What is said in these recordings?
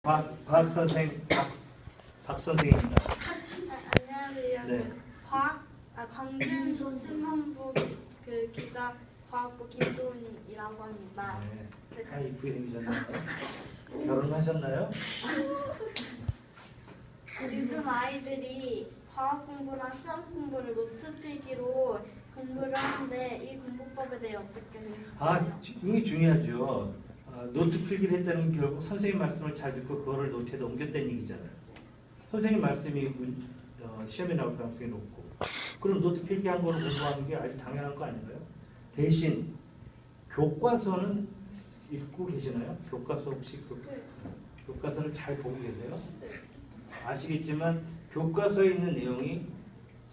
과학 선생 박 선생입니다. 안녕하세요. 네. 광준소 신문부 기자 과학부 김도훈이라고 합니다. 네. 아 이쁘게 생기셨나요? 결혼하셨나요? 요즘 아이들이 과학 공부랑 시험 공부를 노트 필기로 공부를 하는데 이 공부법에 대해 어떻게 생각하세요? 이게 중요하죠. 노트 필기를 했다는 건 결국 선생님 말씀을 잘 듣고 그거를 노트에다 옮겼다는 얘기잖아요. 선생님 말씀이 시험에 나올 가능성이 높고, 그럼 노트 필기한 거를 공부하는 게 아주 당연한 거 아닌가요? 대신 교과서는 읽고 계시나요? 교과서 혹시 교과서를 잘 보고 계세요? 아시겠지만 교과서에 있는 내용이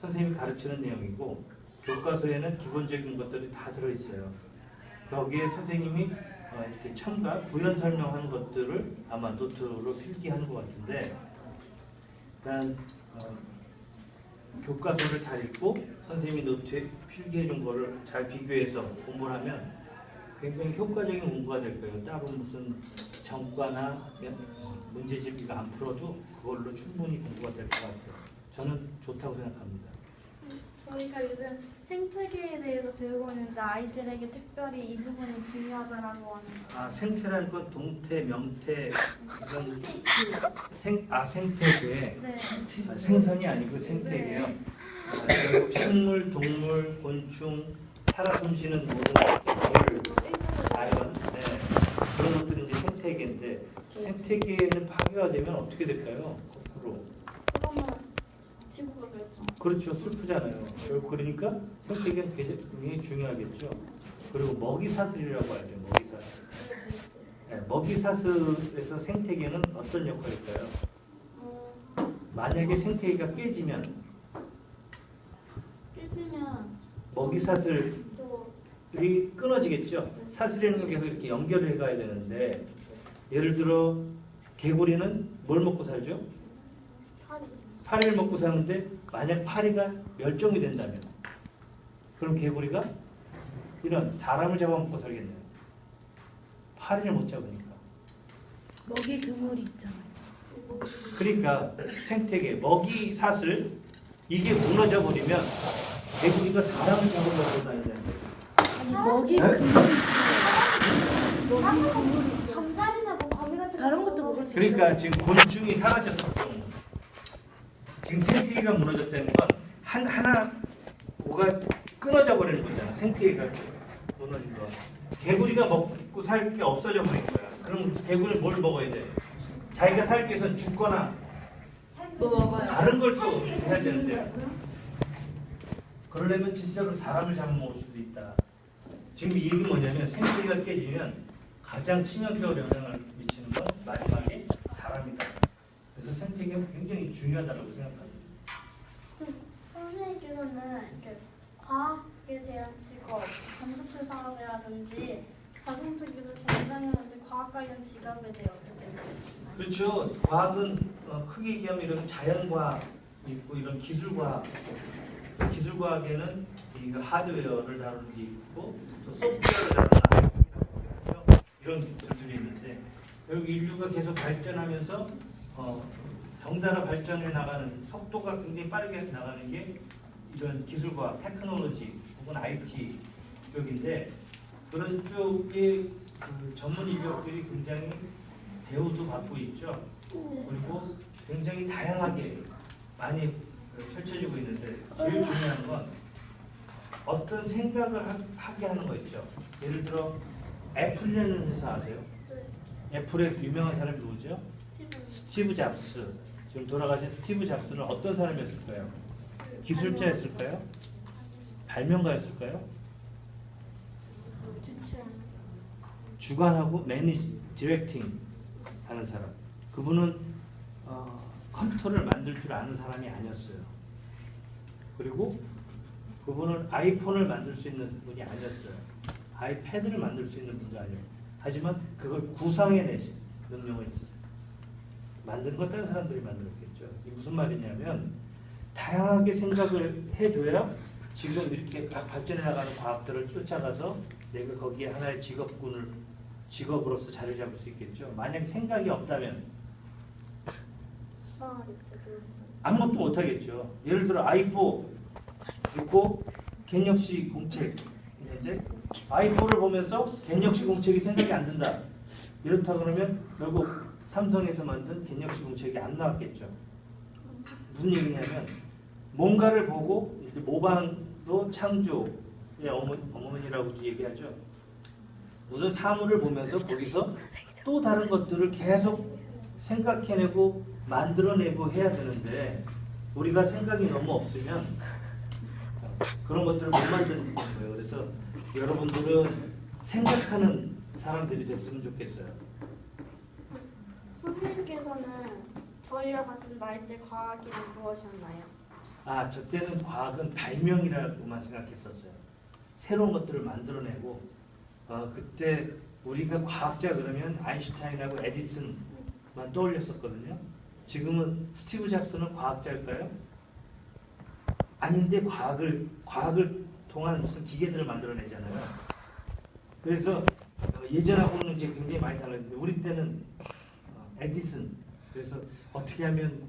선생님이 가르치는 내용이고, 교과서에는 기본적인 것들이 다 들어있어요. 거기에 선생님이 이렇게 첨가, 부연 설명하는 것들을 아마 노트로 필기하는 것 같은데, 일단 교과서를 잘 읽고 선생님이 노트에 필기해 준 거를 잘 비교해서 공부를 하면 굉장히 효과적인 공부가 될 거예요. 따로 무슨 전과나 문제집 이거 안 풀어도 그걸로 충분히 공부가 될 것 같아요. 저는 좋다고 생각합니다. 저희가 요즘 생태계에 대해서 배우고 있는데 아이들에게 특별히 이 부분이 중요하다라고 하는 생태라는 건 동태, 명태 이런 생태계. 네. 생선이 아니고 생태계요. 결국 식물, 동물, 곤충, 살아 숨쉬는 모든 물, 자연, 그런 것들이 이제 생태계인데, 생태계는 파괴가 되면 어떻게 될까요? 거꾸로. 그러면 지구가 멸종. 그렇죠. 슬프잖아요. 결국 그러니까 생태계는 굉장히 중요하겠죠. 그리고 먹이사슬이라고 하죠. 먹이사슬. 먹이사슬에서 생태계는 어떤 역할일까요? 만약에 생태계가 깨지면 먹이사슬이 또 끊어지겠죠. 사슬이라는 건 계속 이렇게 연결을 해가야 되는데, 예를 들어 개구리는 뭘 먹고 살죠? 파리를 먹고 사는데, 만약 파리가 멸종이 된다면 그럼 개구리가 이런 사람을 잡아먹고 살겠네요. 파리를 못 잡으니까. 먹이 그물이 있잖아요. 그러니까 생태계, 먹이 사슬 이게 무너져 버리면 개구리가 사람을 잡으려고 다니는 거죠. 아니 먹이 그물이 있잖아요. 먹이 그물이 있잖아요. 잠자리나 뭐 거미 같은 다른 것도 먹을 수 그러니까 지금 곤충이 사라졌을 경우, 지금 생태계가 무너졌다는 건 하나 뭐가 끊어져 버리는 거잖아. 생태계가 무너진 거. 개구리가 먹고 살 게 없어져 버린 거야. 그럼 개구리는 뭘 먹어야 돼? 자기가 살기 위해서는 죽거나 뭐 먹어요? 다른 걸 또 해야 되는데, 그러려면 진짜로 사람을 잡아먹을 수도 있다. 지금 이 얘기는 뭐냐면 생태계가 깨지면 가장 치명적인 영향을 미치는 건 마지막에 사람이다. 그래서 생태계는 굉장히 중요하다고 생각합니다. 선생님께서는 이렇게 과학에 대한 직업, 반도체 사업이라든지 자동차 기술 공장이라든지 과학 관련 직업에 대해 어떻게 생각하시나요? 그렇죠. 과학은 크게 얘기하면 이런 자연과학 있고 이런 기술과학. 기술과학에는 이 하드웨어를 다루는 게 있고 또 소프트웨어를 다루는 IT라고 하죠. 이런 기술들이 있는데, 결국 인류가 계속 발전하면서 덩달아 발전해 나가는 속도가 굉장히 빠르게 나가는 게 이런 기술과학, 테크놀로지 혹은 IT 쪽인데, 그런 쪽의 전문 인력들이 굉장히 대우도 받고 있죠. 그리고 굉장히 다양하게 많이 펼쳐지고 있는데, 제일 중요한 건 어떤 생각을 하게 하는 거 있죠. 예를 들어 애플이라는 회사 아세요? 애플의 유명한 사람이 누구죠? 스티브 잡스. 지금 돌아가신 스티브 잡스는 어떤 사람이었을까요? 기술자였을까요? 발명가였을까요? 주관하고 매니지, 디렉팅 하는 사람. 그분은 컴퓨터를 만들 줄 아는 사람이 아니었어요. 그리고 그분은 아이폰을 만들 수 있는 분이 아니었어요. 아이패드를 만들 수 있는 분도 아니에요. 하지만 그걸 구상해내신 능력을 있었어요. 만든 건 다른 사람들이 만들었겠죠. 이게 무슨 말이냐면, 다양하게 생각을 해줘야 지금 이렇게 발전해 나가는 과학들을 쫓아가서 내가 거기에 하나의 직업으로서 자리 잡을 수 있겠죠. 만약 생각이 없다면 못하겠죠. 그래서. 아무것도 못하겠죠. 예를 들어 아이포 있고 갱역시 공책 있는데 아이포를 보면서 갱역시 공책이 생각이 안 든다. 이렇다 그러면 결국 삼성에서 만든 갱역시 공책이 안 나왔겠죠. 무슨 얘기냐면 뭔가를 보고 이제 모방도 창조의 어머니라고 얘기하죠. 무슨 사물을 보면서 거기서 또 다른 것들을 계속 생각해내고 만들어내고 해야 되는데 우리가 생각이 너무 없으면 그런 것들을 못 만드는 거예요. 그래서 여러분들은 생각하는 사람들이 됐으면 좋겠어요. 선생님께서는 저희와 같은 나이 때 과학이란 무엇이었나요? 아, 저 때는 과학은 발명이라고만 생각했었어요. 새로운 것들을 만들어내고 그때 우리가 과학자 그러면 아인슈타인하고 에디슨만 떠올렸었거든요. 지금은 스티브 잡스는 과학자일까요? 아닌데 과학을 통한 무슨 기계들을 만들어내잖아요. 그래서 예전하고는 이제 굉장히 많이 달랐는데 우리 때는 에디슨. 그래서 어떻게 하면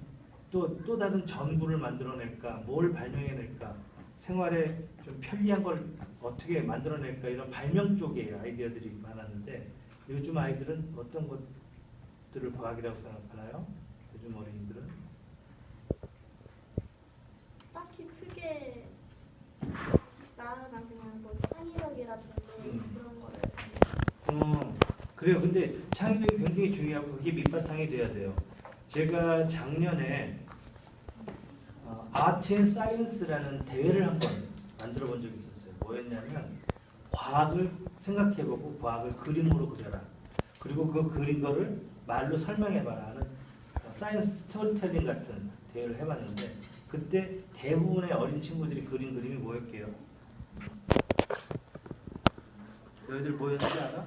또 다른 전구를 만들어낼까, 뭘 발명해낼까, 생활에 좀 편리한 걸 어떻게 만들어낼까 이런 발명 쪽의 아이디어들이 많았는데 요즘 아이들은 어떤 것들을 과학이라고 생각하나요? 요즘 어린이들은? 딱히 크게 나아가 그냥 뭐 창의력이라든지 그런 거를. 그래요. 근데 창의력이 굉장히 중요하고 그게 밑바탕이 돼야 돼요. 제가 작년에 아트 앤 사이언스라는 대회를 한번 만들어 본 적이 있었어요. 뭐였냐면 과학을 생각해보고 과학을 그림으로 그려라. 그리고 그 그린 거를 말로 설명해봐라 하는 사이언스 스토리텔링 같은 대회를 해봤는데 그때 대부분의 어린 친구들이 그린 그림이 뭐였게요? 너희들 뭐였지 알아?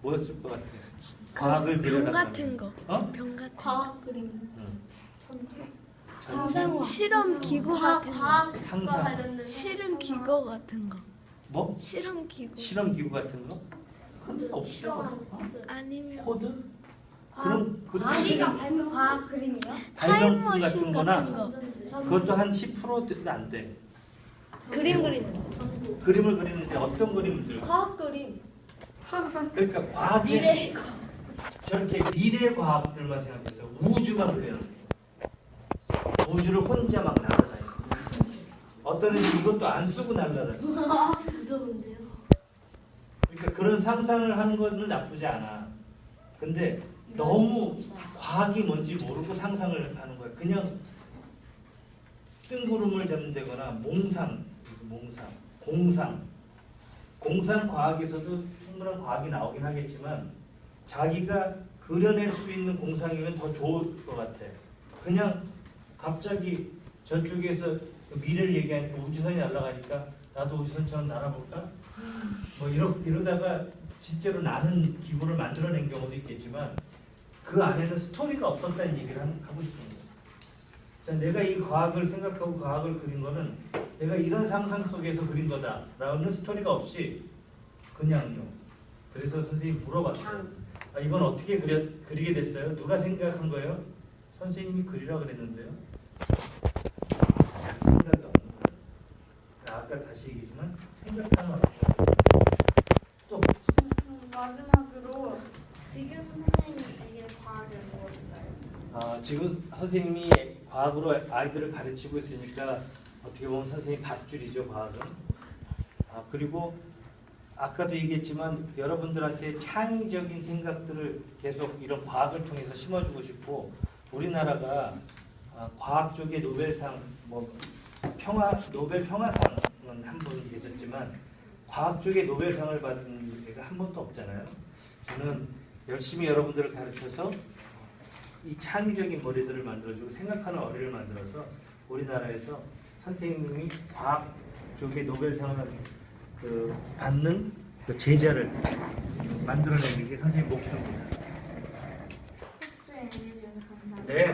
뭐였을 것 같아? 과학을 병 그려라. 같은 거. 어? 병 같은 거. 과학 그림. 전쟁? 실험 기구 같은 거. 과학과 상상. 관련된 실험 기구 같은 거. 뭐? 실험 기구. 실험 기구 같은 거? 코드 없어. 실험하는 아니면 코드? 그런 과학이가 발명 과학 그림이요? 발명품 타임머신 같은 거나 같은 거. 그것도 한 10%도 안 돼. 그림 그리는 거. 그림을 그리는데 어떤 그림을 들고? 과학 그림. 그러니까 과학에 미래 저렇게 미래 과학들만 생각해서 우주만 그려요. 우주를 혼자 막 날아다니고 어떤 애는 이것도 안 쓰고 날아다니고 무서운데요. 그러니까 그런 상상을 하는 거는 나쁘지 않아. 근데 너무 과학이 뭔지 모르고 상상을 하는 거야. 그냥 뜬구름을 잡는다거나 공상 과학에서도 충분한 과학이 나오긴 하겠지만 자기가 그려낼 수 있는 공상이면 더 좋을 것 같아. 그냥 갑자기 저쪽에서 미래를 얘기하니까 우주선이 날아가니까 나도 우주선처럼 날아볼까? 뭐 이러다가 실제로 나는 기구를 만들어낸 경우도 있겠지만 그 안에는 스토리가 없었다는 얘기를 하고 싶은 거예요. 자, 내가 이 과학을 생각하고 과학을 그린 거는 내가 이런 상상 속에서 그린 거다라는 스토리가 없이 그냥요. 그래서 선생님이 물어봤어요. 아, 이건 어떻게 그리게 됐어요? 누가 생각한 거예요? 선생님이 그리라 그랬는데요. 생각이 없는 거예요. 아까 다시 얘기했지만 생각하는 어렵죠. 또 마지막으로 지금 선생님에게 과학은 무엇인가요? 지금 선생님이 과학으로 아이들을 가르치고 있으니까 어떻게 보면 선생님 밧줄이죠, 과학은. 그리고 아까도 얘기했지만 여러분들한테 창의적인 생각들을 계속 이런 과학을 통해서 심어주고 싶고 우리나라가 과학 쪽의 노벨상, 노벨 평화상은 한 분 계셨지만 과학 쪽의 노벨상을 받은 애가 한 번도 없잖아요. 저는 열심히 여러분들을 가르쳐서 이 창의적인 머리들을 만들어주고 생각하는 어린이를 만들어서 우리나라에서 선생님이 과학 쪽의 노벨상을 받는 그 제자를 만들어내는 게 선생님 목표입니다. 숙제 해주셔서 감사합니다. 네.